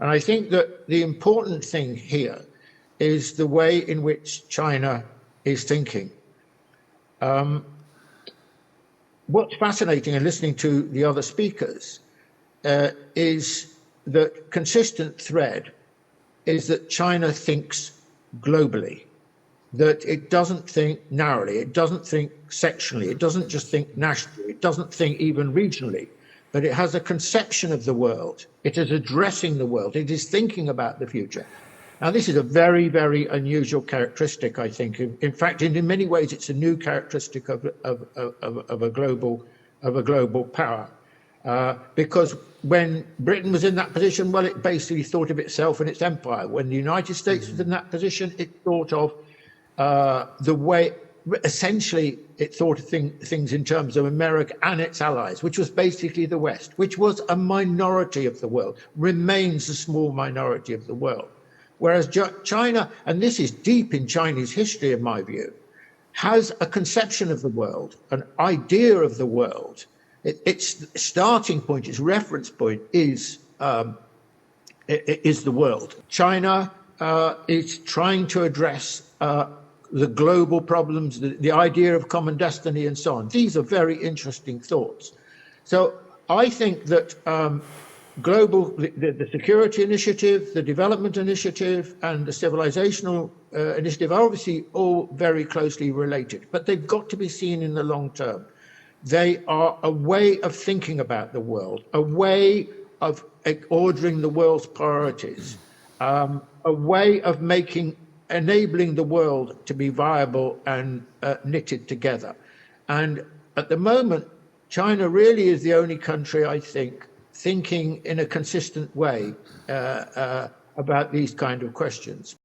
And I think that the important thing here is the way in which China is thinking. What's fascinating in listening to the other speakers is that consistent thread is that China thinks globally, that it doesn't think narrowly, it doesn't think sectionally, it doesn't just think nationally, it doesn't think even regionally, but it has a conception of the world. It is addressing the world. It is thinking about the future. Now, this is a very, very unusual characteristic, I think. In fact, in many ways, it's a new characteristic of a global power. Because when Britain was in that position, well, it basically thought of itself and its empire. When the United States was in that position, it thought of the way, essentially, it thought of things in terms of America and its allies, which was basically the West, which was a minority of the world, remains a small minority of the world. Whereas China, and this is deep in Chinese history, in my view, has a conception of the world, an idea of the world. Its starting point, its reference point is the world. China is trying to address the global problems, the idea of common destiny and so on. These are very interesting thoughts. So I think that the security initiative, the development initiative, and the civilizational initiative are obviously all very closely related, but they've got to be seen in the long term. They are a way of thinking about the world, a way of ordering the world's priorities, a way of enabling the world to be viable and knitted together. And at the moment, China really is the only country, I think, thinking in a consistent way about these kind of questions.